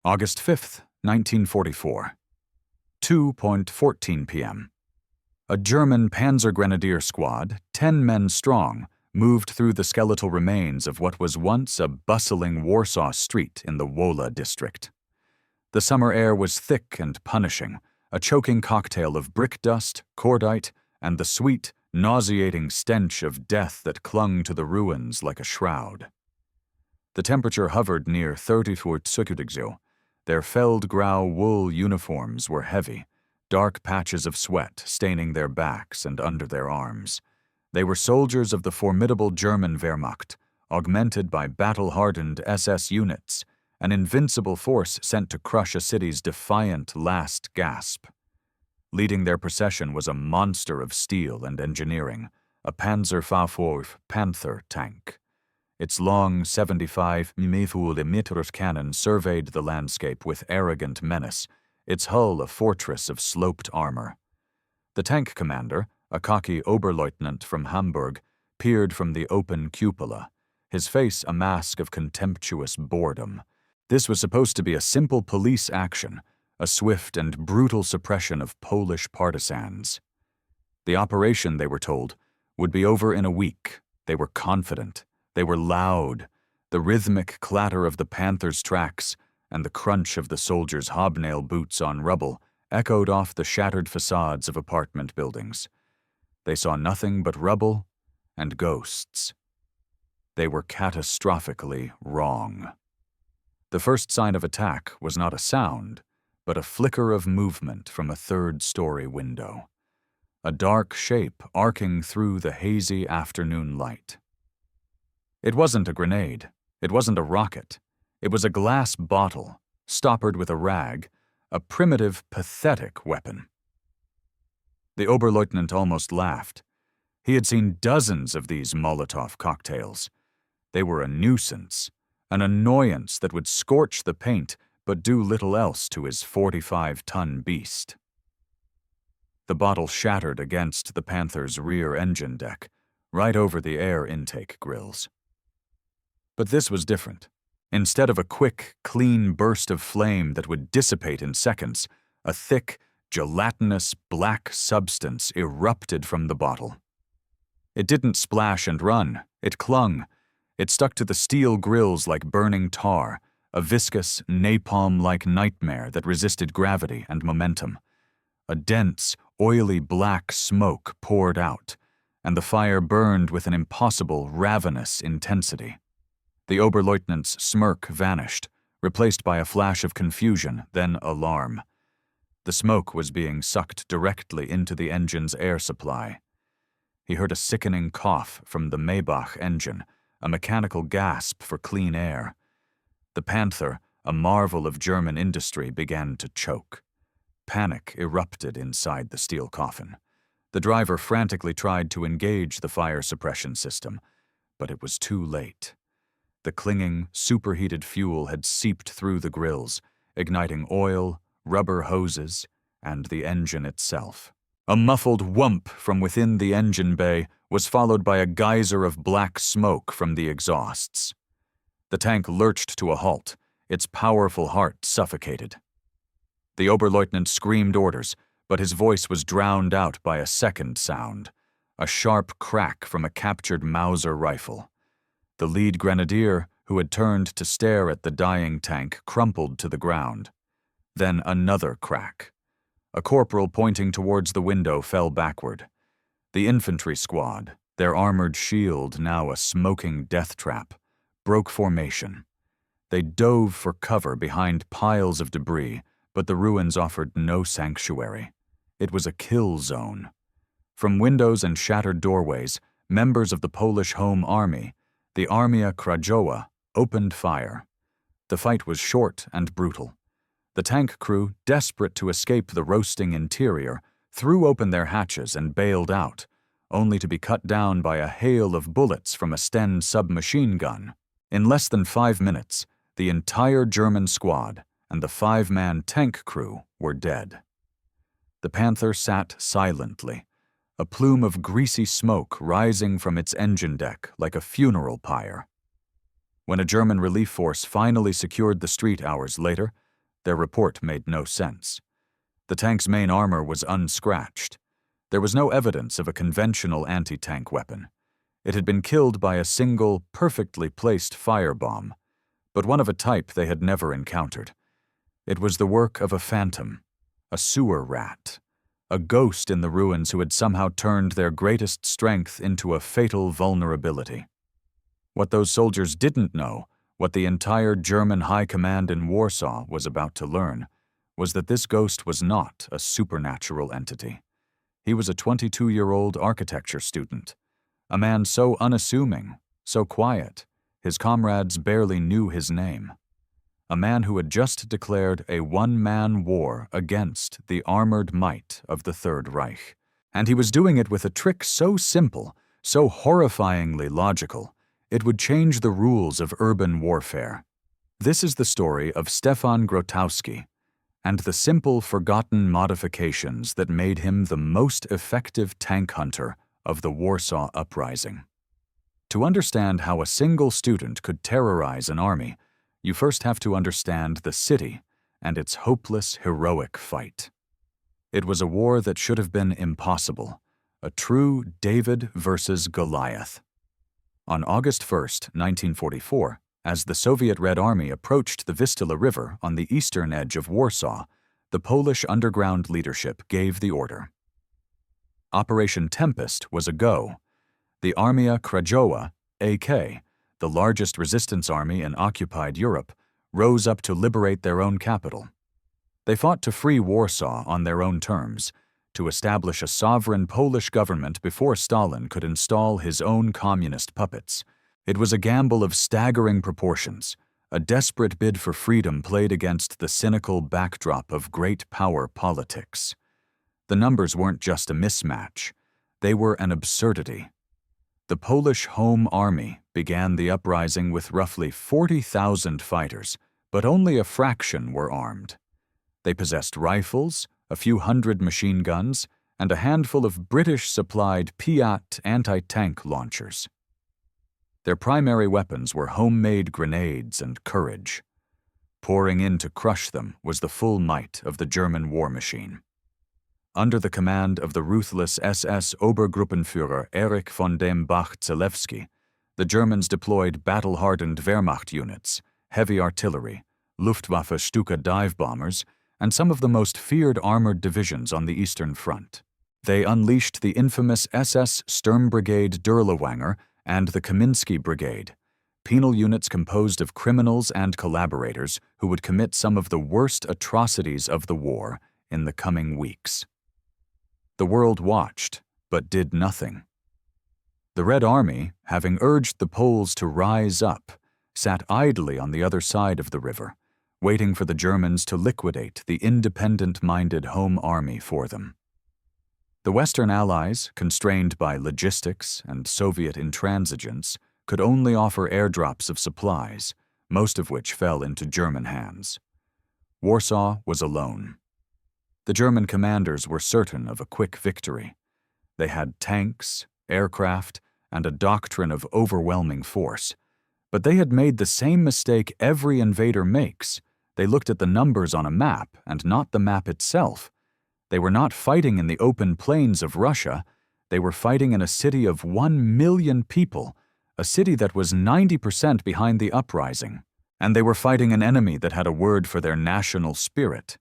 August 5th, 1944. 2:14 p.m. A German Panzer Grenadier squad, 10 men strong, moved through the skeletal remains of what was once a bustling Warsaw street in the Wola district. The summer air was thick and punishing, a choking cocktail of brick dust, cordite, and the sweet, nauseating stench of death that clung to the ruins like a shroud. The temperature hovered near 34 Celsius. Their Feldgrau wool uniforms were heavy, dark patches of sweat staining their backs and under their arms. They were soldiers of the formidable German Wehrmacht, augmented by battle-hardened SS units, an invincible force sent to crush a city's defiant last gasp. Leading their procession was a monster of steel and engineering, a Panzer V Panther tank. Its long 75 mm cannon surveyed the landscape with arrogant menace, its hull a fortress of sloped armor. The tank commander, a cocky Oberleutnant from Hamburg, peered from the open cupola, his face a mask of contemptuous boredom. This was supposed to be a simple police action, a swift and brutal suppression of Polish partisans. The operation, they were told, would be over in a week. They were confident. They were loud. The rhythmic clatter of the Panthers' tracks and the crunch of the soldiers' hobnail boots on rubble echoed off the shattered facades of apartment buildings. They saw nothing but rubble and ghosts. They were catastrophically wrong. The first sign of attack was not a sound, but a flicker of movement from a third-story window. A dark shape arcing through the hazy afternoon light. It wasn't a grenade. It wasn't a rocket. It was a glass bottle, stoppered with a rag, a primitive, pathetic weapon. The Oberleutnant almost laughed. He had seen dozens of these Molotov cocktails. They were a nuisance, an annoyance that would scorch the paint but do little else to his 45-ton beast. The bottle shattered against the Panther's rear engine deck, right over the air intake grills. But this was different. Instead of a quick, clean burst of flame that would dissipate in seconds, a thick, gelatinous black substance erupted from the bottle. It didn't splash and run. It clung. It stuck to the steel grills like burning tar, a viscous, napalm-like nightmare that resisted gravity and momentum. A dense, oily black smoke poured out, and the fire burned with an impossible, ravenous intensity. The Oberleutnant's smirk vanished, replaced by a flash of confusion, then alarm. The smoke was being sucked directly into the engine's air supply. He heard a sickening cough from the Maybach engine, a mechanical gasp for clean air. The Panther, a marvel of German industry, began to choke. Panic erupted inside the steel coffin. The driver frantically tried to engage the fire suppression system, but it was too late. The clinging, superheated fuel had seeped through the grills, igniting oil, rubber hoses, and the engine itself. A muffled whump from within the engine bay was followed by a geyser of black smoke from the exhausts. The tank lurched to a halt, its powerful heart suffocated. The Oberleutnant screamed orders, but his voice was drowned out by a second sound, a sharp crack from a captured Mauser rifle. The lead grenadier, who had turned to stare at the dying tank, crumpled to the ground. Then another crack. A corporal pointing towards the window fell backward. The infantry squad, their armored shield now a smoking death trap, broke formation. They dove for cover behind piles of debris, but the ruins offered no sanctuary. It was a kill zone. From windows and shattered doorways, members of the Polish Home Army, the Armia Krajowa, opened fire. The fight was short and brutal. The tank crew, desperate to escape the roasting interior, threw open their hatches and bailed out, only to be cut down by a hail of bullets from a Sten submachine gun. In less than 5 minutes, the entire German squad and the 5-man tank crew were dead. The Panther sat silently, a plume of greasy smoke rising from its engine deck like a funeral pyre. When a German relief force finally secured the street hours later, Their report made no sense. The tank's main armor was unscratched. There was no evidence of a conventional anti-tank weapon. It had been killed by a single, perfectly placed firebomb, but one of a type they had never encountered. It was the work of a phantom, a sewer rat, a ghost in the ruins who had somehow turned their greatest strength into a fatal vulnerability. What those soldiers didn't know, what the entire German high command in Warsaw was about to learn, was that this ghost was not a supernatural entity. He was a 22-year-old architecture student, a man so unassuming, so quiet, his comrades barely knew his name. A man who had just declared a one-man war against the armored might of the Third Reich. And he was doing it with a trick so simple, so horrifyingly logical, it would change the rules of urban warfare. This is the story of Stefan Grotowski and the simple, forgotten modifications that made him the most effective tank hunter of the Warsaw Uprising. To understand how a single student could terrorize an army, you first have to understand the city and its hopeless, heroic fight. It was a war that should have been impossible, a true David versus Goliath. On August 1, 1944, as the Soviet Red Army approached the Vistula River on the eastern edge of Warsaw, the Polish underground leadership gave the order. Operation Tempest was a go. The Armia Krajowa, AK, the largest resistance army in occupied Europe, rose up to liberate their own capital. They fought to free Warsaw on their own terms, to establish a sovereign Polish government before Stalin could install his own communist puppets. It was a gamble of staggering proportions, a desperate bid for freedom played against the cynical backdrop of great power politics. The numbers weren't just a mismatch, they were an absurdity. The Polish Home Army began the uprising with roughly 40,000 fighters, but only a fraction were armed. They possessed rifles, a few hundred machine guns, and a handful of British-supplied Piat anti-tank launchers. Their primary weapons were homemade grenades and courage. Pouring in to crush them was the full might of the German war machine. Under the command of the ruthless SS Obergruppenführer Erich von dem Bach-Zelewski, the Germans deployed battle-hardened Wehrmacht units, heavy artillery, Luftwaffe Stuka dive bombers, and some of the most feared armored divisions on the Eastern Front. They unleashed the infamous SS Sturmbrigade Durlwanger and the Kaminsky Brigade, penal units composed of criminals and collaborators who would commit some of the worst atrocities of the war in the coming weeks. The world watched, but did nothing. The Red Army, having urged the Poles to rise up, sat idly on the other side of the river, waiting for the Germans to liquidate the independent-minded Home Army for them. The Western Allies, constrained by logistics and Soviet intransigence, could only offer airdrops of supplies, most of which fell into German hands. Warsaw was alone. The German commanders were certain of a quick victory. They had tanks, aircraft, and a doctrine of overwhelming force. But they had made the same mistake every invader makes. They looked at the numbers on a map and not the map itself. They were not fighting in the open plains of Russia. They were fighting in a city of 1 million people, a city that was 90% behind the uprising. And they were fighting an enemy that had a word for their national spirit.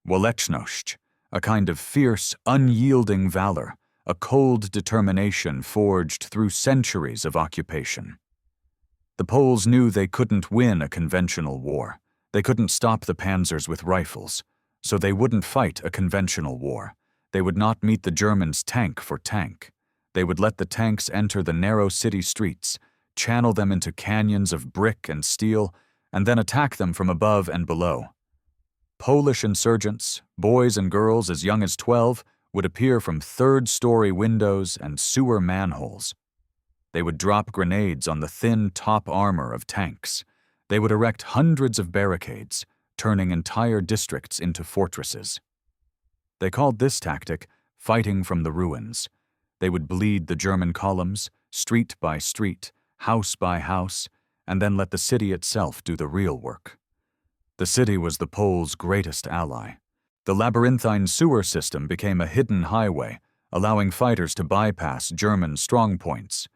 Waleczność, a kind of fierce, unyielding valor, a cold determination forged through centuries of occupation. The Poles knew they couldn't win a conventional war. They couldn't stop the Panzers with rifles, so they wouldn't fight a conventional war. They would not meet the Germans tank for tank. They would let the tanks enter the narrow city streets, channel them into canyons of brick and steel, and then attack them from above and below. Polish insurgents, boys and girls as young as 12, would appear from third-story windows and sewer manholes. They would drop grenades on the thin top armor of tanks. They would erect hundreds of barricades, turning entire districts into fortresses. They called this tactic fighting from the ruins. They would bleed the German columns, street by street, house by house, and then let the city itself do the real work. The city was the Poles' greatest ally. The labyrinthine sewer system became a hidden highway, allowing fighters to bypass German strongpoints.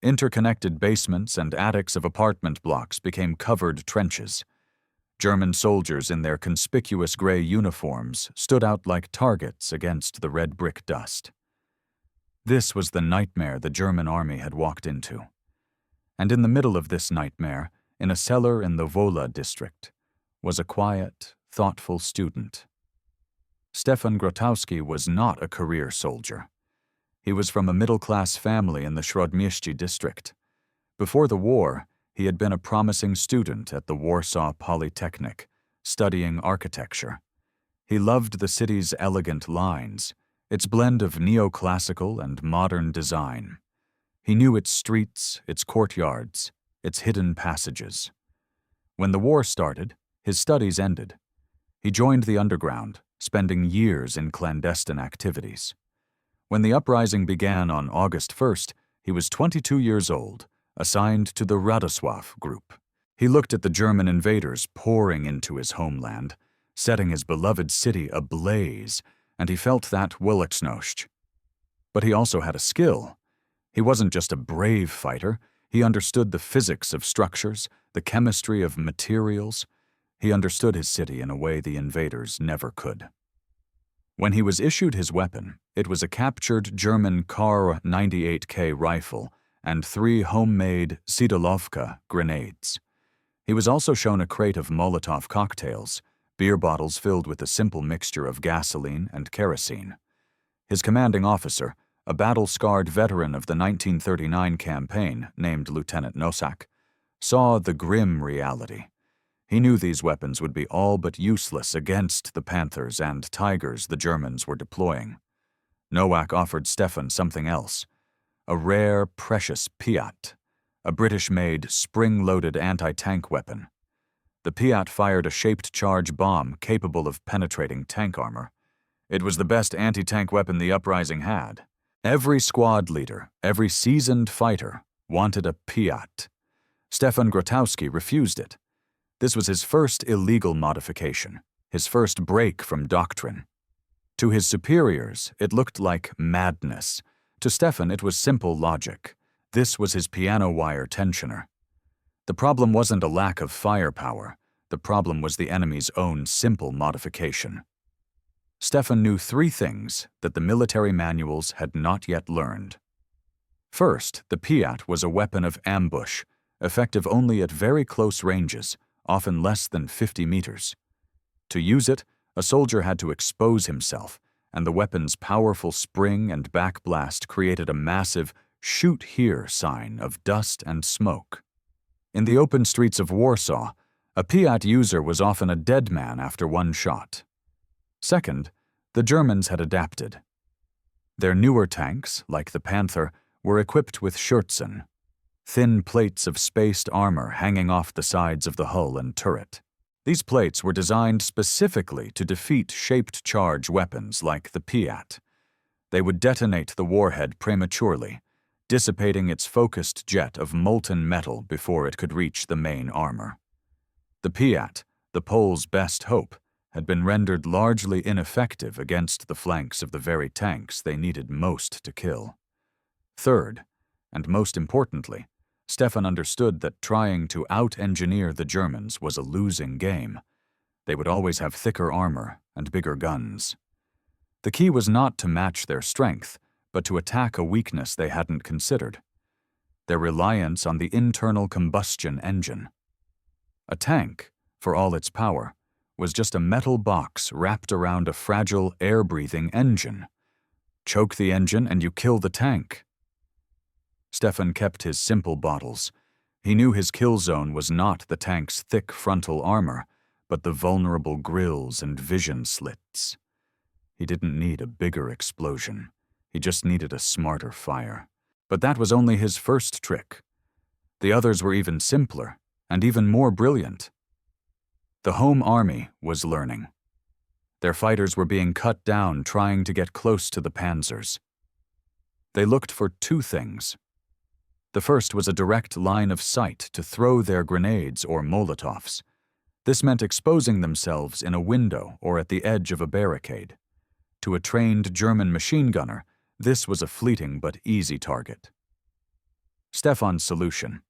Interconnected basements and attics of apartment blocks became covered trenches. German soldiers in their conspicuous gray uniforms stood out like targets against the red brick dust. This was the nightmare the German army had walked into. And in the middle of this nightmare, in a cellar in the Wola district, was a quiet, thoughtful student. Stefan Grotowski was not a career soldier. He was from a middle-class family in the Śródmieście district. Before the war, he had been a promising student at the Warsaw Polytechnic, studying architecture. He loved the city's elegant lines, its blend of neoclassical and modern design. He knew its streets, its courtyards, its hidden passages. When the war started, his studies ended. He joined the underground, spending years in clandestine activities. When the uprising began on August 1st, he was 22 years old, assigned to the Radosław group. He looked at the German invaders pouring into his homeland, setting his beloved city ablaze, and he felt that Woleczność. But he also had a skill. He wasn't just a brave fighter, he understood the physics of structures, the chemistry of materials. He understood his city in a way the invaders never could. When he was issued his weapon, it was a captured German Kar 98K rifle and 3 homemade Sidolovka grenades. He was also shown a crate of Molotov cocktails, beer bottles filled with a simple mixture of gasoline and kerosene. His commanding officer, a battle-scarred veteran of the 1939 campaign named Lieutenant Nosak, saw the grim reality. He knew these weapons would be all but useless against the Panthers and Tigers the Germans were deploying. Nowak offered Stefan something else, a rare, precious Piat, a British-made, spring-loaded anti-tank weapon. The Piat fired a shaped-charge bomb capable of penetrating tank armor. It was the best anti-tank weapon the uprising had. Every squad leader, every seasoned fighter, wanted a Piat. Stefan Grotowski refused it. This was his first illegal modification, his first break from doctrine. To his superiors, it looked like madness. To Stefan, it was simple logic. This was his piano wire tensioner. The problem wasn't a lack of firepower. The problem was the enemy's own simple modification. Stefan knew 3 things that the military manuals had not yet learned. First, the Piat was a weapon of ambush, effective only at very close ranges, often less than 50 meters. To use it, a soldier had to expose himself, and the weapon's powerful spring and backblast created a massive "shoot here" sign of dust and smoke. In the open streets of Warsaw, a Piat user was often a dead man after one shot. Second, the Germans had adapted. Their newer tanks, like the Panther, were equipped with Schürzen, thin plates of spaced armor hanging off the sides of the hull and turret. These plates were designed specifically to defeat shaped charge weapons like the Piat. They would detonate the warhead prematurely, dissipating its focused jet of molten metal before it could reach the main armor. The Piat, the Poles' best hope, had been rendered largely ineffective against the flanks of the very tanks they needed most to kill. Third, and most importantly, Stefan understood that trying to out-engineer the Germans was a losing game. They would always have thicker armor and bigger guns. The key was not to match their strength, but to attack a weakness they hadn't considered: their reliance on the internal combustion engine. A tank, for all its power, was just a metal box wrapped around a fragile, air-breathing engine. Choke the engine and you kill the tank. Stefan kept his simple bottles. He knew his kill zone was not the tank's thick frontal armor, but the vulnerable grills and vision slits. He didn't need a bigger explosion. He just needed a smarter fire. But that was only his first trick. The others were even simpler and even more brilliant. The home army was learning. Their fighters were being cut down trying to get close to the Panzers. They looked for 2 things. The first was a direct line of sight to throw their grenades or Molotovs. This meant exposing themselves in a window or at the edge of a barricade. To a trained German machine gunner, this was a fleeting but easy target. Stefan's solution.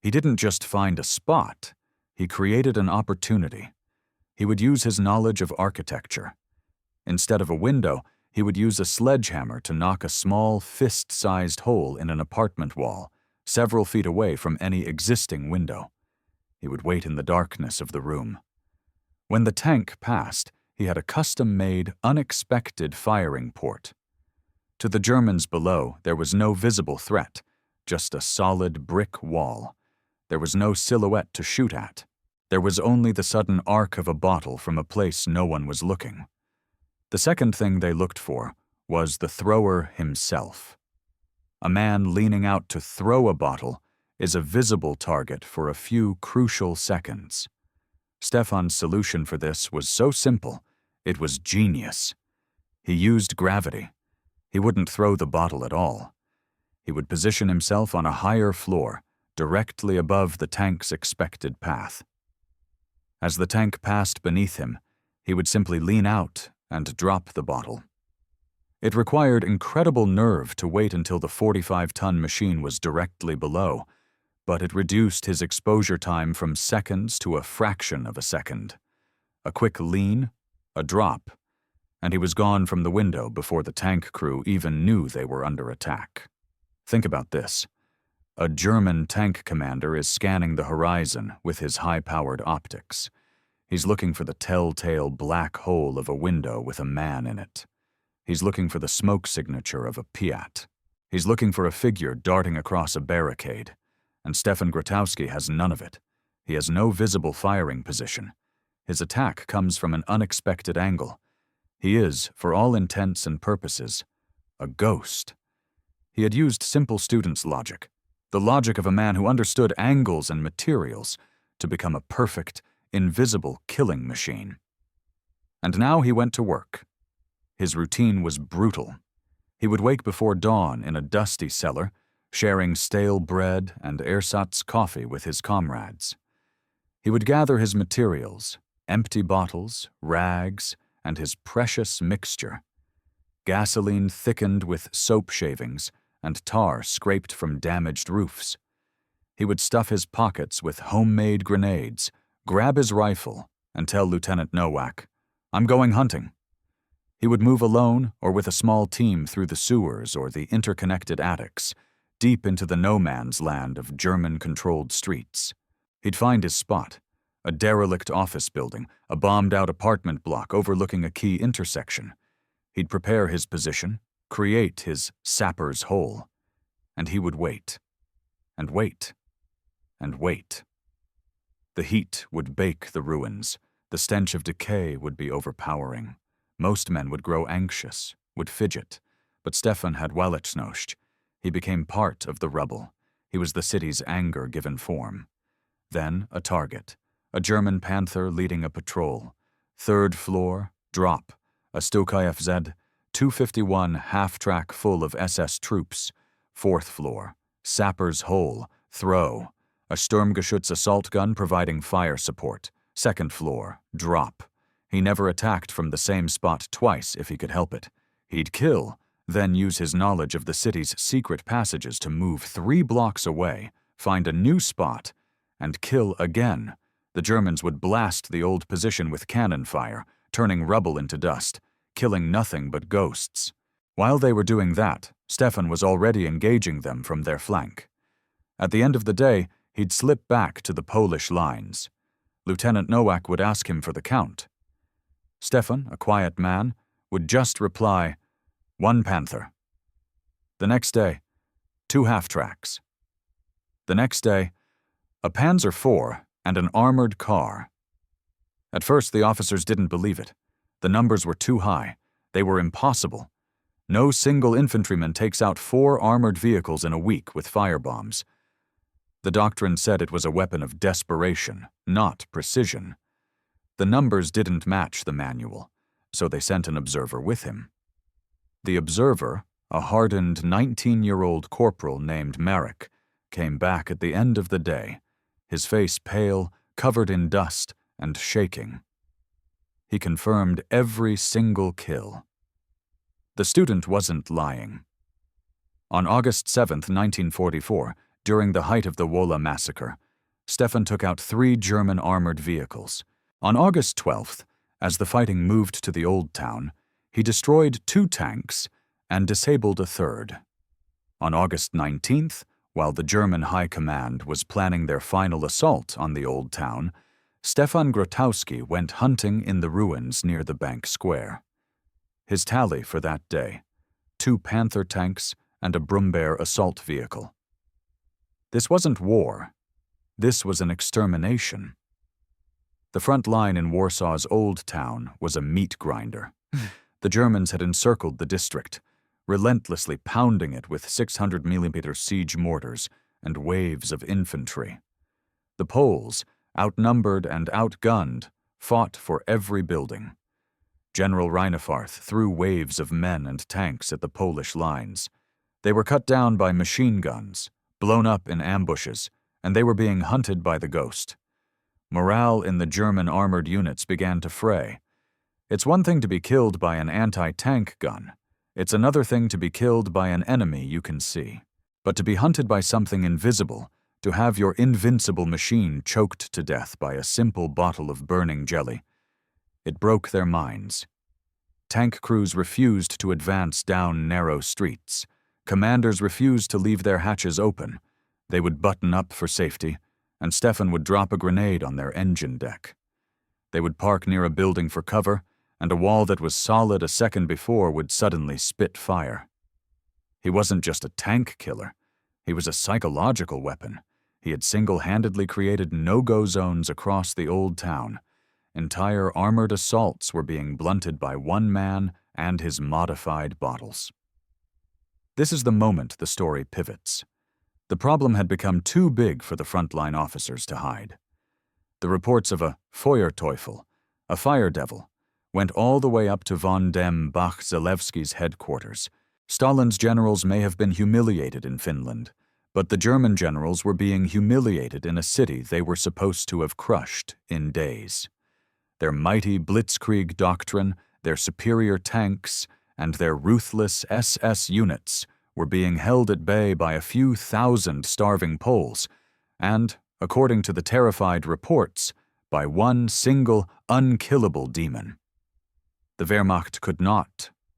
He didn't just find a spot, he created an opportunity. He would use his knowledge of architecture. Instead of a window, he would use a sledgehammer to knock a small, fist-sized hole in an apartment wall, several feet away from any existing window. He would wait in the darkness of the room. When the tank passed, he had a custom-made, unexpected firing port. To the Germans below, there was no visible threat, just a solid brick wall. There was no silhouette to shoot at. There was only the sudden arc of a bottle from a place no one was looking. The second thing they looked for was the thrower himself. A man leaning out to throw a bottle is a visible target for a few crucial seconds. Stefan's solution for this was so simple, it was genius. He used gravity. He wouldn't throw the bottle at all. He would position himself on a higher floor, directly above the tank's expected path. As the tank passed beneath him, he would simply lean out and drop the bottle. It required incredible nerve to wait until the 45-ton machine was directly below, but it reduced his exposure time from seconds to a fraction of a second. A quick lean, a drop, and he was gone from the window before the tank crew even knew they were under attack. Think about this. A German tank commander is scanning the horizon with his high-powered optics. He's looking for the telltale black hole of a window with a man in it. He's looking for the smoke signature of a Piat. He's looking for a figure darting across a barricade. And Stefan Grotowski has none of it. He has no visible firing position. His attack comes from an unexpected angle. He is, for all intents and purposes, a ghost. He had used simple student's logic, the logic of a man who understood angles and materials, to become a perfect, invisible killing machine. And now he went to work. His routine was brutal. He would wake before dawn in a dusty cellar, sharing stale bread and ersatz coffee with his comrades. He would gather his materials, empty bottles, rags, and his precious mixture. Gasoline thickened with soap shavings and tar scraped from damaged roofs. He would stuff his pockets with homemade grenades, grab his rifle, and tell Lieutenant Nowak, "I'm going hunting." He would move alone or with a small team through the sewers or the interconnected attics, deep into the no-man's land of German-controlled streets. He'd find his spot, a derelict office building, a bombed-out apartment block overlooking a key intersection. He'd prepare his position, create his sapper's hole, and he would wait, and wait, and wait. The heat would bake the ruins. The stench of decay would be overpowering. Most men would grow anxious, would fidget, but Stefan had Weltschnost. He became part of the rubble. He was the city's anger given form. Then a target, a German Panther leading a patrol. Third floor, drop, a Stokayfz 251 half-track full of SS troops. Fourth floor, sapper's hole, throw, a Sturmgeschütz assault gun providing fire support. Second floor, drop. He never attacked from the same spot twice if he could help it. He'd kill, then use his knowledge of the city's secret passages to move 3 blocks away, find a new spot, and kill again. The Germans would blast the old position with cannon fire, turning rubble into dust, killing nothing but ghosts. While they were doing that, Stefan was already engaging them from their flank. At the end of the day, he'd slip back to the Polish lines. Lieutenant Nowak would ask him for the count. Stefan, a quiet man, would just reply, 1 Panther. The next day, 2 half-tracks. The next day, a Panzer IV and an armored car. At first, the officers didn't believe it. The numbers were too high. They were impossible. No single infantryman takes out 4 armored vehicles in a week with firebombs. The doctrine said it was a weapon of desperation, not precision. The numbers didn't match the manual, so they sent an observer with him. The observer, a hardened 19-year-old corporal named Marek, came back at the end of the day, his face pale, covered in dust, and shaking. He confirmed every single kill. The student wasn't lying. On August 7, 1944, during the height of the Wola massacre, Stefan took out 3 German armored vehicles. On August 12th, as the fighting moved to the Old Town, he destroyed 2 tanks and disabled a 3rd. On August 19th, while the German High Command was planning their final assault on the Old Town, Stefan Grotowski went hunting in the ruins near the Bank Square. His tally for that day: 2 Panther tanks and a Brummbär assault vehicle. This wasn't war. This was an extermination. The front line in Warsaw's Old Town was a meat grinder. The Germans had encircled the district, relentlessly pounding it with 600mm siege mortars and waves of infantry. The Poles, outnumbered and outgunned, fought for every building. General Rheinefarth threw waves of men and tanks at the Polish lines. They were cut down by machine guns, blown up in ambushes, and they were being hunted by the ghost. Morale in the German armored units began to fray. It's one thing to be killed by an anti-tank gun. It's another thing to be killed by an enemy you can see. But to be hunted by something invisible, to have your invincible machine choked to death by a simple bottle of burning jelly, it broke their minds. Tank crews refused to advance down narrow streets. Commanders refused to leave their hatches open. They would button up for safety, and Stefan would drop a grenade on their engine deck. They would park near a building for cover, and a wall that was solid a second before would suddenly spit fire. He wasn't just a tank killer. He was a psychological weapon. He had single-handedly created no-go zones across the Old Town. Entire armored assaults were being blunted by one man and his modified bottles. This is the moment the story pivots. The problem had become too big for the frontline officers to hide. The reports of a Feuerteufel, a fire devil, went all the way up to von dem Bach-Zelewski's headquarters. Stalin's generals may have been humiliated in Finland, but the German generals were being humiliated in a city they were supposed to have crushed in days. Their mighty blitzkrieg doctrine, their superior tanks, and their ruthless SS units were being held at bay by a few thousand starving Poles, and, according to the terrified reports, by one single unkillable demon. The Wehrmacht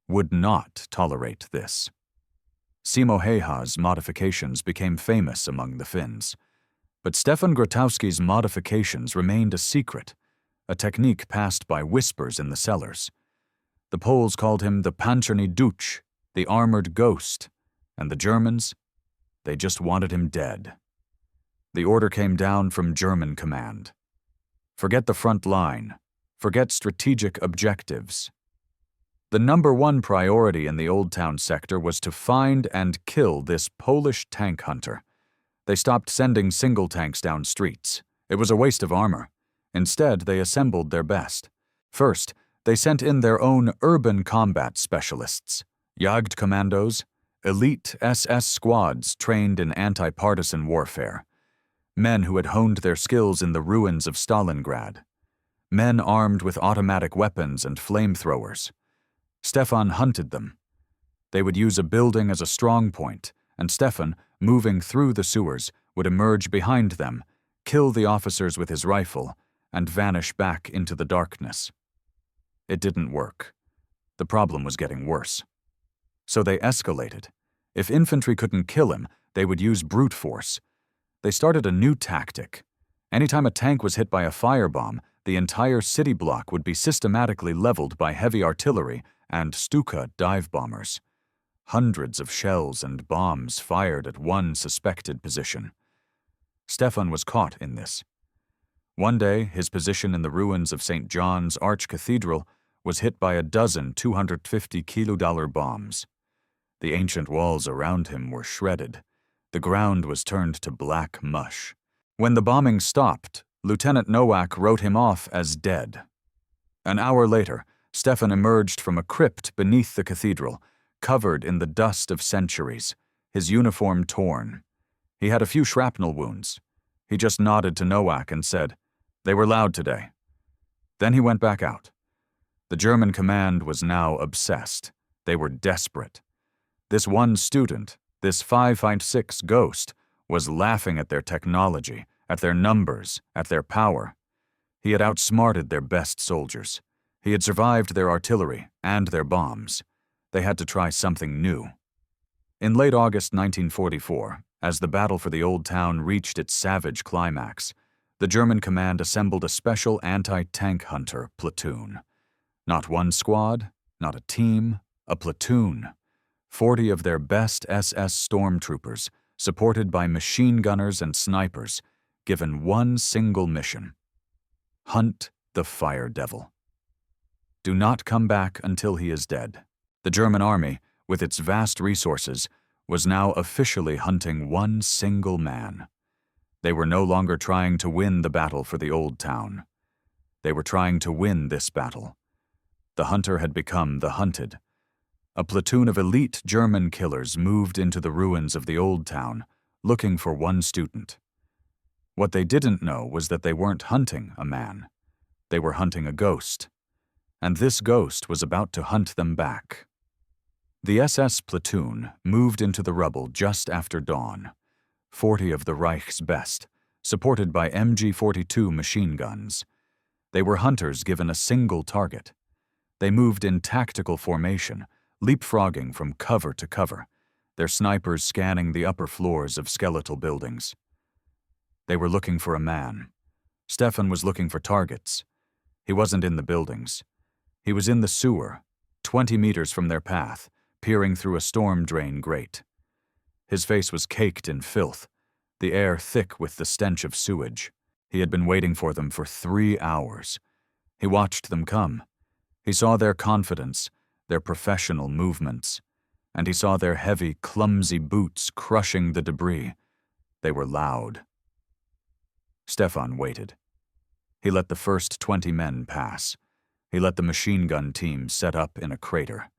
would not tolerate this. Simo Heiha's modifications became famous among the Finns, but Stefan Grotowski's modifications remained a secret, a technique passed by whispers in the cellars. The Poles called him the Panzerny Duch, the armored ghost, and the Germans, they just wanted him dead. The order came down from German command. Forget the front line. Forget strategic objectives. The #1 priority in the Old Town sector was to find and kill this Polish tank hunter. They stopped sending single tanks down streets. It was a waste of armor. Instead, they assembled their best. First, they sent in their own urban combat specialists, Jagdkommandos, elite SS squads trained in anti-partisan warfare, men who had honed their skills in the ruins of Stalingrad, men armed with automatic weapons and flamethrowers. Stefan hunted them. They would use a building as a strong point, and Stefan, moving through the sewers, would emerge behind them, kill the officers with his rifle, and vanish back into the darkness. It didn't work. The problem was getting worse. So they escalated. If infantry couldn't kill him, they would use brute force. They started a new tactic. Anytime a tank was hit by a firebomb, the entire city block would be systematically leveled by heavy artillery and Stuka dive bombers. Hundreds of shells and bombs fired at one suspected position. Stefan was caught in this. One day, his position in the ruins of St. John's Archcathedral was hit by a dozen 250-kilo bombs. The ancient walls around him were shredded. The ground was turned to black mush. When the bombing stopped, Lieutenant Nowak wrote him off as dead. An hour later, Stefan emerged from a crypt beneath the cathedral, covered in the dust of centuries, his uniform torn. He had a few shrapnel wounds. He just nodded to Nowak and said, "They were loud today. Then he went back out. The German command was now obsessed. They were desperate. This one student, this 5.6 ghost, was laughing at their technology, at their numbers, at their power. He had outsmarted their best soldiers. He had survived their artillery and their bombs. They had to try something new. In late August 1944, as the battle for the Old Town reached its savage climax, the German command assembled a special anti-tank hunter platoon. Not one squad, not a team, a platoon. 40 of their best SS stormtroopers, supported by machine gunners and snipers, given one single mission: hunt the fire devil. Do not come back until he is dead. The German army, with its vast resources, was now officially hunting one single man. They were no longer trying to win the battle for the Old Town. They were trying to win this battle. The hunter had become the hunted. A platoon of elite German killers moved into the ruins of the Old Town, looking for one student. What they didn't know was that they weren't hunting a man. They were hunting a ghost. And this ghost was about to hunt them back. The SS platoon moved into the rubble just after dawn. 40 of the Reich's best, supported by MG-42 machine guns. They were hunters given a single target. They moved in tactical formation, leapfrogging from cover to cover, their snipers scanning the upper floors of skeletal buildings. They were looking for a man. Stefan was looking for targets. He wasn't in the buildings. He was in the sewer, 20 meters from their path, peering through a storm drain grate. His face was caked in filth, the air thick with the stench of sewage. He had been waiting for them for 3 hours. He watched them come. He saw their confidence, their professional movements, and he saw their heavy, clumsy boots crushing the debris. They were loud. Stefan waited. He let the first 20 men pass. He let the machine gun team set up in a crater.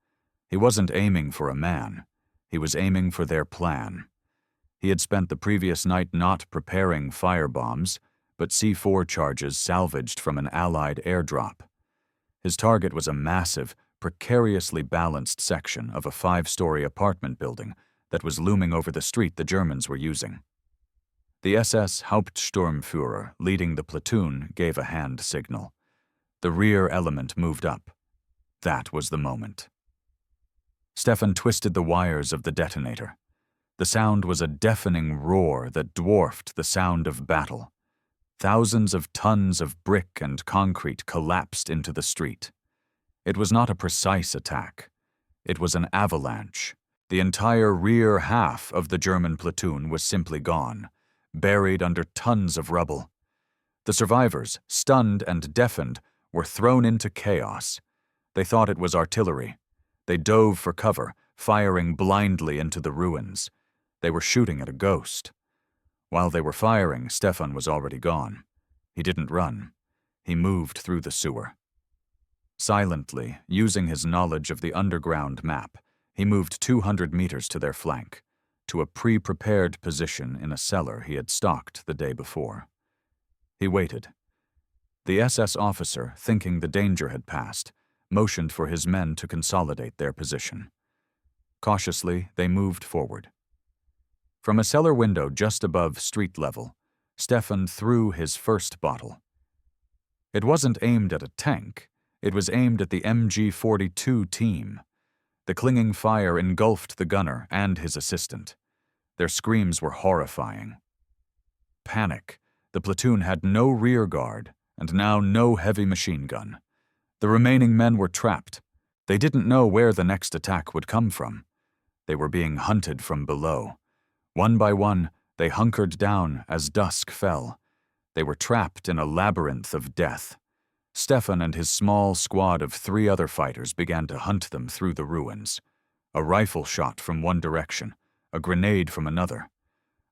He wasn't aiming for a man. He was aiming for their plan. He had spent the previous night not preparing firebombs, but C4 charges salvaged from an Allied airdrop. His target was a massive, precariously balanced section of a 5-story apartment building that was looming over the street the Germans were using. The SS Hauptsturmführer leading the platoon gave a hand signal. The rear element moved up. That was the moment. Stefan twisted the wires of the detonator. The sound was a deafening roar that dwarfed the sound of battle. Thousands of tons of brick and concrete collapsed into the street. It was not a precise attack. It was an avalanche. The entire rear half of the German platoon was simply gone, buried under tons of rubble. The survivors, stunned and deafened, were thrown into chaos. They thought it was artillery. They dove for cover, firing blindly into the ruins. They were shooting at a ghost. While they were firing, Stefan was already gone. He didn't run. He moved through the sewer. Silently, using his knowledge of the underground map, he moved 200 meters to their flank, to a pre-prepared position in a cellar he had stalked the day before. He waited. The SS officer, thinking the danger had passed, motioned for his men to consolidate their position. Cautiously, they moved forward. From a cellar window just above street level, Stefan threw his first bottle. It wasn't aimed at a tank. It was aimed at the MG-42 team. The clinging fire engulfed the gunner and his assistant. Their screams were horrifying. Panic. The platoon had no rear guard, and now no heavy machine gun. The remaining men were trapped. They didn't know where the next attack would come from. They were being hunted from below. One by one, they hunkered down as dusk fell. They were trapped in a labyrinth of death. Stefan and his small squad of 3 other fighters began to hunt them through the ruins. A rifle shot from one direction, a grenade from another,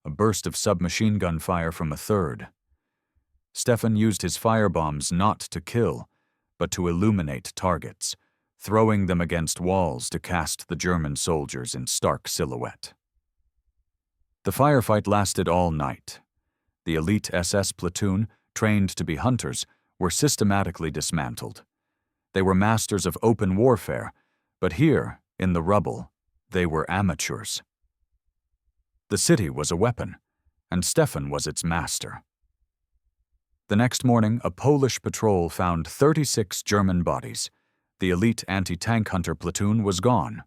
a burst of submachine gun fire from a third. Stefan used his firebombs not to kill, but to illuminate targets, throwing them against walls to cast the German soldiers in stark silhouette. The firefight lasted all night. The elite SS platoon, trained to be hunters, were systematically dismantled. They were masters of open warfare, but here, in the rubble, they were amateurs. The city was a weapon, and Stefan was its master. The next morning, a Polish patrol found 36 German bodies. The elite anti-tank hunter platoon was gone.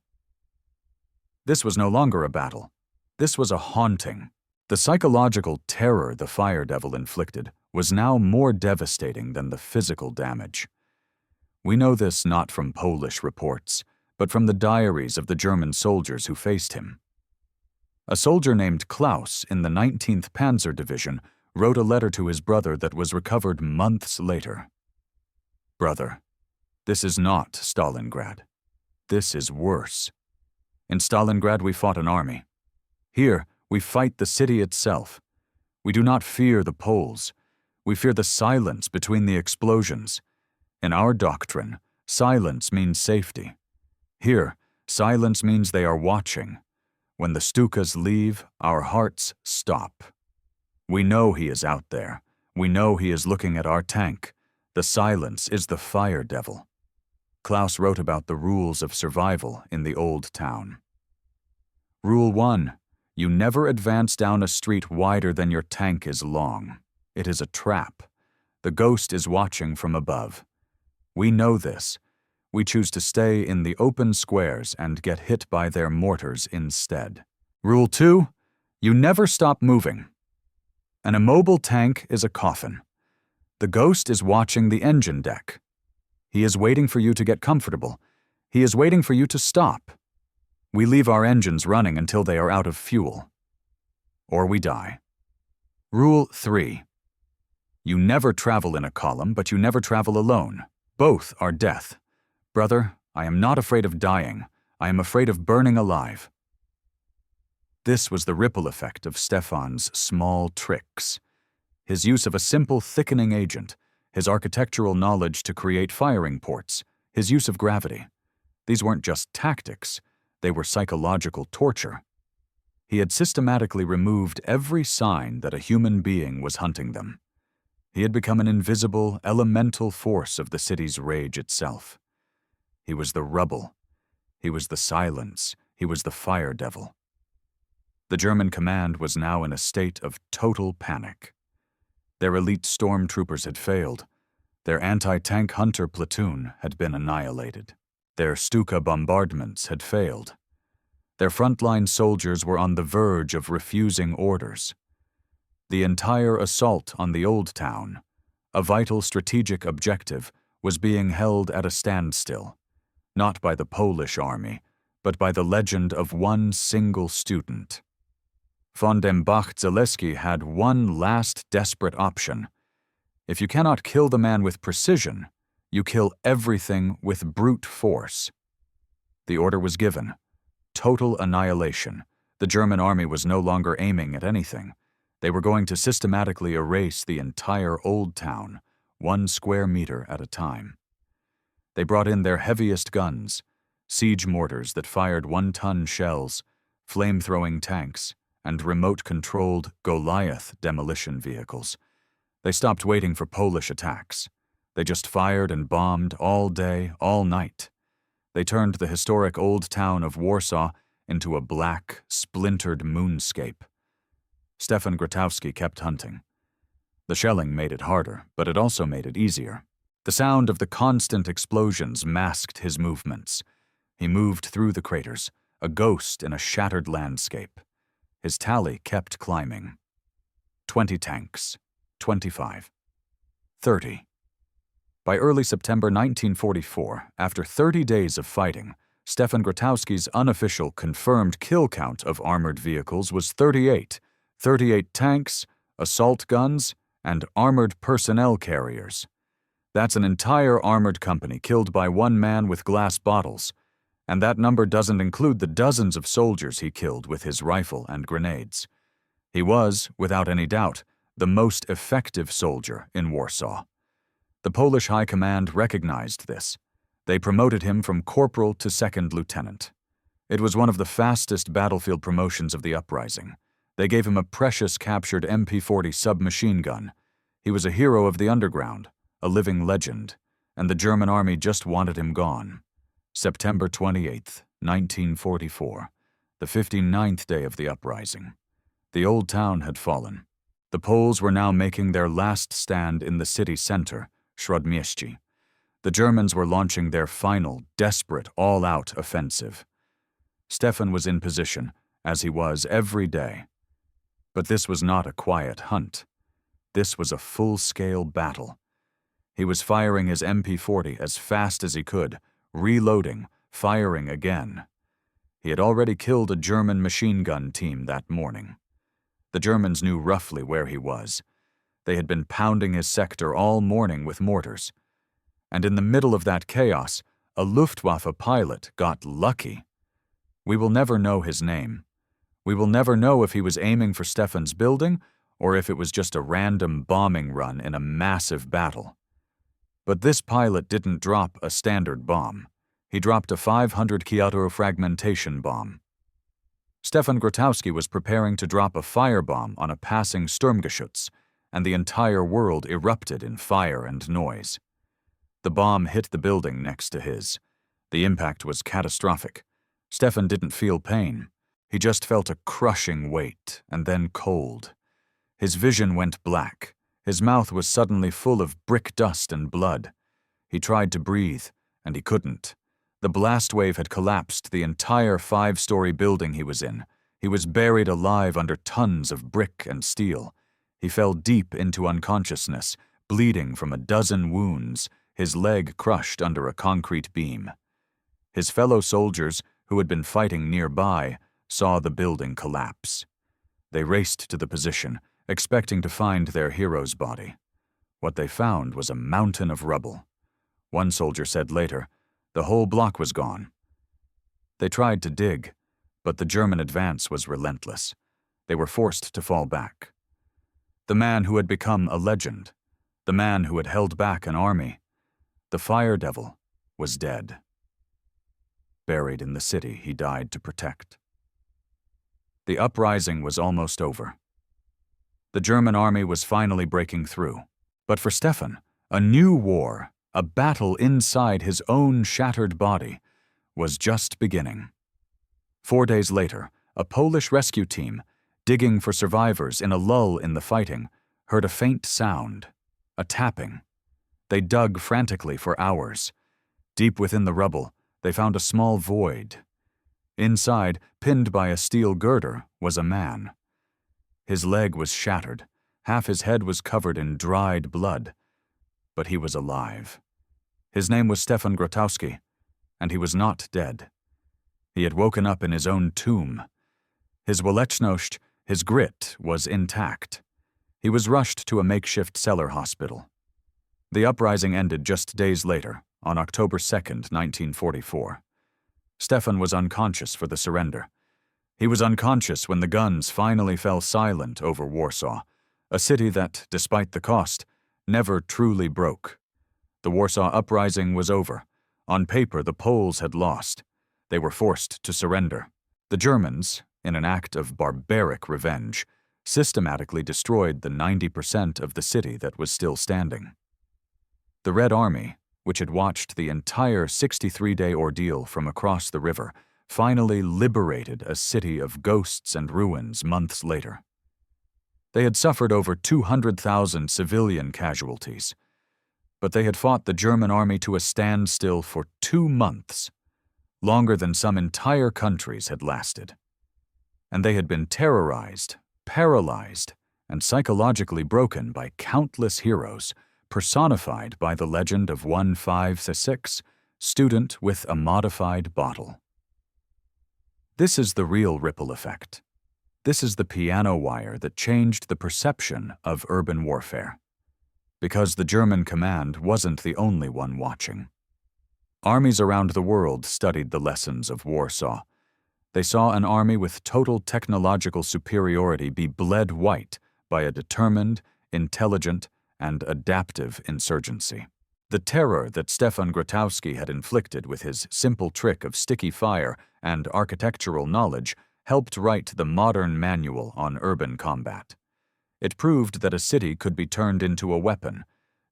This was no longer a battle. This was a haunting. The psychological terror the Fire Devil inflicted was now more devastating than the physical damage. We know this not from Polish reports, but from the diaries of the German soldiers who faced him. A soldier named Klaus in the 19th Panzer Division wrote a letter to his brother that was recovered months later. "Brother, this is not Stalingrad. This is worse. In Stalingrad we fought an army. Here we fight the city itself. We do not fear the Poles. We fear the silence between the explosions. In our doctrine, silence means safety. Here, silence means they are watching. When the Stukas leave, our hearts stop. We know he is out there. We know he is looking at our tank. The silence is the Fire Devil." Klaus wrote about the rules of survival in the old town. Rule 1. You never advance down a street wider than your tank is long. It is a trap. The ghost is watching from above. We know this. We choose to stay in the open squares and get hit by their mortars instead. Rule 2. You never stop moving. An immobile tank is a coffin. The ghost is watching the engine deck. He is waiting for you to get comfortable. He is waiting for you to stop. We leave our engines running until they are out of fuel. Or we die. Rule 3. You never travel in a column, but you never travel alone. Both are death. Brother, I am not afraid of dying. I am afraid of burning alive. This was the ripple effect of Stefan's small tricks. His use of a simple thickening agent, his architectural knowledge to create firing ports, his use of gravity. These weren't just tactics, they were psychological torture. He had systematically removed every sign that a human being was hunting them. He had become an invisible, elemental force of the city's rage itself. He was the rubble. He was the silence. He was the Fire Devil. The German command was now in a state of total panic. Their elite stormtroopers had failed. Their anti-tank hunter platoon had been annihilated. Their Stuka bombardments had failed. Their frontline soldiers were on the verge of refusing orders. The entire assault on the Old Town, a vital strategic objective, was being held at a standstill, not by the Polish army, but by the legend of one single student. Von dem Bach-Zaleski had one last desperate option. If you cannot kill the man with precision, you kill everything with brute force. The order was given. Total annihilation. The German army was no longer aiming at anything. They were going to systematically erase the entire Old Town, 1 square meter at a time. They brought in their heaviest guns, siege mortars that fired 1-ton shells, flame-throwing tanks, and remote-controlled Goliath demolition vehicles. They stopped waiting for Polish attacks. They just fired and bombed all day, all night. They turned the historic old town of Warsaw into a black, splintered moonscape. Stefan Grotowski kept hunting. The shelling made it harder, but it also made it easier. The sound of the constant explosions masked his movements. He moved through the craters, a ghost in a shattered landscape. His tally kept climbing. 20 tanks, 25, 30. By early September 1944, after 30 days of fighting, Stefan Grotowski's unofficial confirmed kill count of armored vehicles was 38. 38 tanks, assault guns, and armored personnel carriers. That's an entire armored company killed by one man with glass bottles, and that number doesn't include the dozens of soldiers he killed with his rifle and grenades. He was, without any doubt, the most effective soldier in Warsaw. The Polish High Command recognized this. They promoted him from corporal to second lieutenant. It was one of the fastest battlefield promotions of the uprising. They gave him a precious captured MP-40 submachine gun. He was a hero of the underground, a living legend, and the German army just wanted him gone. September 28, 1944, the 59th day of the uprising. The old town had fallen. The Poles were now making their last stand in the city center, Śródmieście. The Germans were launching their final, desperate, all-out offensive. Stefan was in position, as he was every day. But this was not a quiet hunt. This was a full-scale battle. He was firing his MP40 as fast as he could, reloading, firing again. He had already killed a German machine gun team that morning. The Germans knew roughly where he was. They had been pounding his sector all morning with mortars. And in the middle of that chaos, a Luftwaffe pilot got lucky. We will never know his name. We will never know if he was aiming for Stefan's building or if it was just a random bombing run in a massive battle. But this pilot didn't drop a standard bomb. He dropped a 500 Kyoto fragmentation bomb. Stefan Grotowski was preparing to drop a firebomb on a passing Sturmgeschütz, and the entire world erupted in fire and noise. The bomb hit the building next to his. The impact was catastrophic. Stefan didn't feel pain. He just felt a crushing weight, and then cold. His vision went black. His mouth was suddenly full of brick dust and blood. He tried to breathe, and he couldn't. The blast wave had collapsed the entire 5-story building he was in. He was buried alive under tons of brick and steel. He fell deep into unconsciousness, bleeding from a dozen wounds, his leg crushed under a concrete beam. His fellow soldiers, who had been fighting nearby, saw the building collapse. They raced to the position, expecting to find their hero's body. What they found was a mountain of rubble. One soldier said later, the whole block was gone. They tried to dig, but the German advance was relentless. They were forced to fall back. The man who had become a legend, the man who had held back an army, the fire devil, was dead. Buried in the city he died to protect. The uprising was almost over. The German army was finally breaking through. But for Stefan, a new war, a battle inside his own shattered body, was just beginning. 4 days later, a Polish rescue team, digging for survivors in a lull in the fighting, heard a faint sound, a tapping. They dug frantically for hours. Deep within the rubble, they found a small void. Inside, pinned by a steel girder, was a man. His leg was shattered. Half his head was covered in dried blood. But he was alive. His name was Stefan Grotowski, and he was not dead. He had woken up in his own tomb. His Waleczność, his grit, was intact. He was rushed to a makeshift cellar hospital. The uprising ended just days later, on October 2nd, 1944. Stefan was unconscious for the surrender. He was unconscious when the guns finally fell silent over Warsaw, a city that, despite the cost, never truly broke. The Warsaw Uprising was over. On paper, the Poles had lost. They were forced to surrender. The Germans, in an act of barbaric revenge, systematically destroyed the 90% of the city that was still standing. The Red Army, which had watched the entire 63-day ordeal from across the river, finally liberated a city of ghosts and ruins months later. They had suffered over 200,000 civilian casualties, but they had fought the German army to a standstill for 2 months, longer than some entire countries had lasted. And they had been terrorized, paralyzed, and psychologically broken by countless heroes, personified by the legend of 156, student with a modified bottle. This is the real ripple effect. This is the piano wire that changed the perception of urban warfare. Because the German command wasn't the only one watching. Armies around the world studied the lessons of Warsaw. They saw an army with total technological superiority be bled white by a determined, intelligent, and adaptive insurgency. The terror that Stefan Grotowski had inflicted with his simple trick of sticky fire and architectural knowledge helped write the modern manual on urban combat. It proved that a city could be turned into a weapon,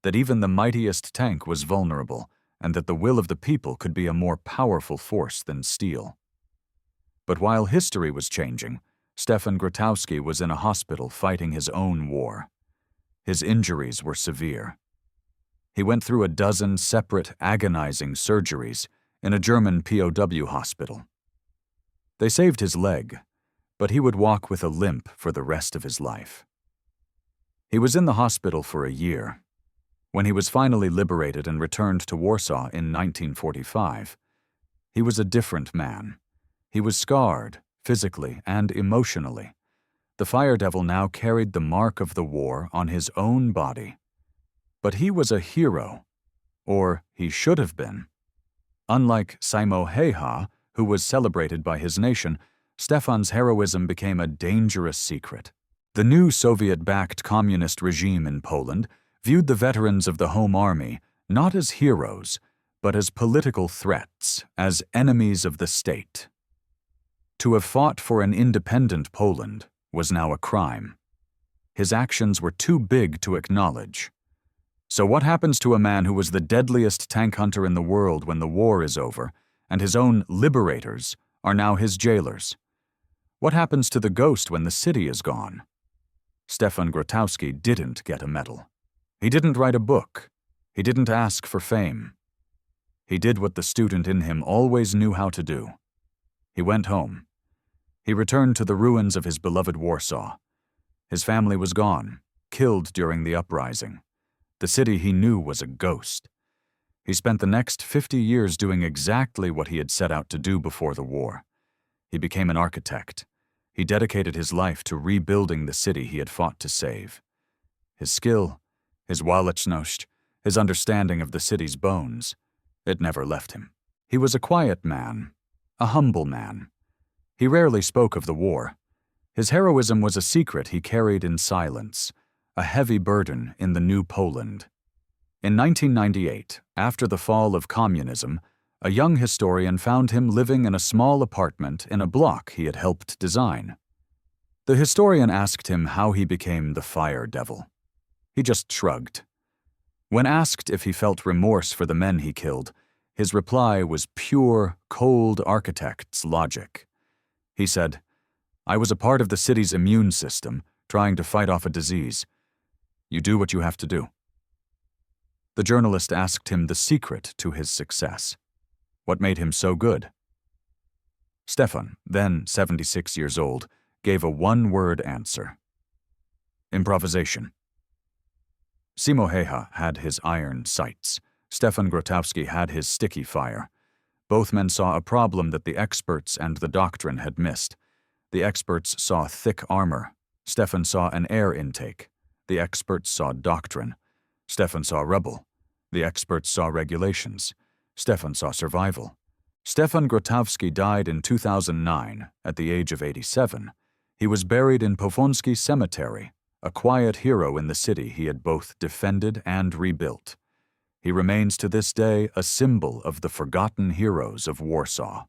that even the mightiest tank was vulnerable, and that the will of the people could be a more powerful force than steel. But while history was changing, Stefan Grotowski was in a hospital fighting his own war. His injuries were severe. He went through a dozen separate, agonizing surgeries in a German POW hospital. They saved his leg, but he would walk with a limp for the rest of his life. He was in the hospital for a year. When he was finally liberated and returned to Warsaw in 1945, he was a different man. He was scarred, physically and emotionally. The Fire Devil now carried the mark of the war on his own body. But he was a hero, or he should have been. Unlike Simo Häyhä, who was celebrated by his nation, Stefan's heroism became a dangerous secret. The new Soviet-backed communist regime in Poland viewed the veterans of the Home Army not as heroes, but as political threats, as enemies of the state. To have fought for an independent Poland was now a crime. His actions were too big to acknowledge. So what happens to a man who was the deadliest tank hunter in the world when the war is over, and his own liberators are now his jailers? What happens to the ghost when the city is gone? Stefan Grotowski didn't get a medal. He didn't write a book. He didn't ask for fame. He did what the student in him always knew how to do. He went home. He returned to the ruins of his beloved Warsaw. His family was gone, killed during the uprising. The city he knew was a ghost. He spent the next 50 years doing exactly what he had set out to do before the war. He became an architect. He dedicated his life to rebuilding the city he had fought to save. His skill, his waleczność, his understanding of the city's bones, it never left him. He was a quiet man, a humble man. He rarely spoke of the war. His heroism was a secret he carried in silence, a heavy burden in the new Poland. In 1998, after the fall of communism, a young historian found him living in a small apartment in a block he had helped design. The historian asked him how he became the Fire Devil. He just shrugged. When asked if he felt remorse for the men he killed, his reply was pure, cold architect's logic. He said, "I was a part of the city's immune system, trying to fight off a disease. You do what you have to do." The journalist asked him the secret to his success. What made him so good? Stefan, then 76 years old, gave a one-word answer. Improvisation. Simo Häyhä had his iron sights. Stefan Grotowski had his sticky fire. Both men saw a problem that the experts and the doctrine had missed. The experts saw thick armor. Stefan saw an air intake. The experts saw doctrine. Stefan saw rubble. The experts saw regulations. Stefan saw survival. Stefan Grotowski died in 2009 at the age of 87. He was buried in Powązki Cemetery, a quiet hero in the city he had both defended and rebuilt. He remains to this day a symbol of the forgotten heroes of Warsaw.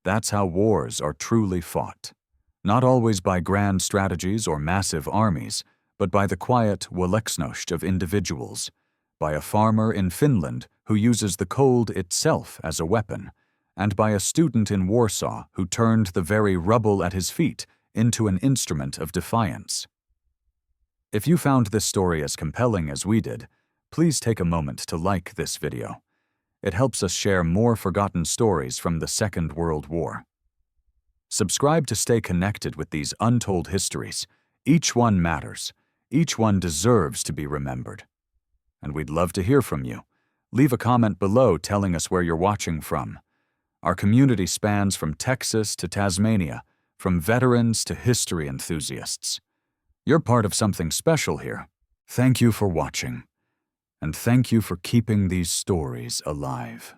That's how wars are truly fought. Not always by grand strategies or massive armies, but by the quiet waleczność of individuals, by a farmer in Finland who uses the cold itself as a weapon, and by a student in Warsaw who turned the very rubble at his feet into an instrument of defiance. If you found this story as compelling as we did, please take a moment to like this video. It helps us share more forgotten stories from the Second World War. Subscribe to stay connected with these untold histories. Each one matters. Each one deserves to be remembered. And we'd love to hear from you. Leave a comment below telling us where you're watching from. Our community spans from Texas to Tasmania, from veterans to history enthusiasts. You're part of something special here. Thank you for watching. And thank you for keeping these stories alive.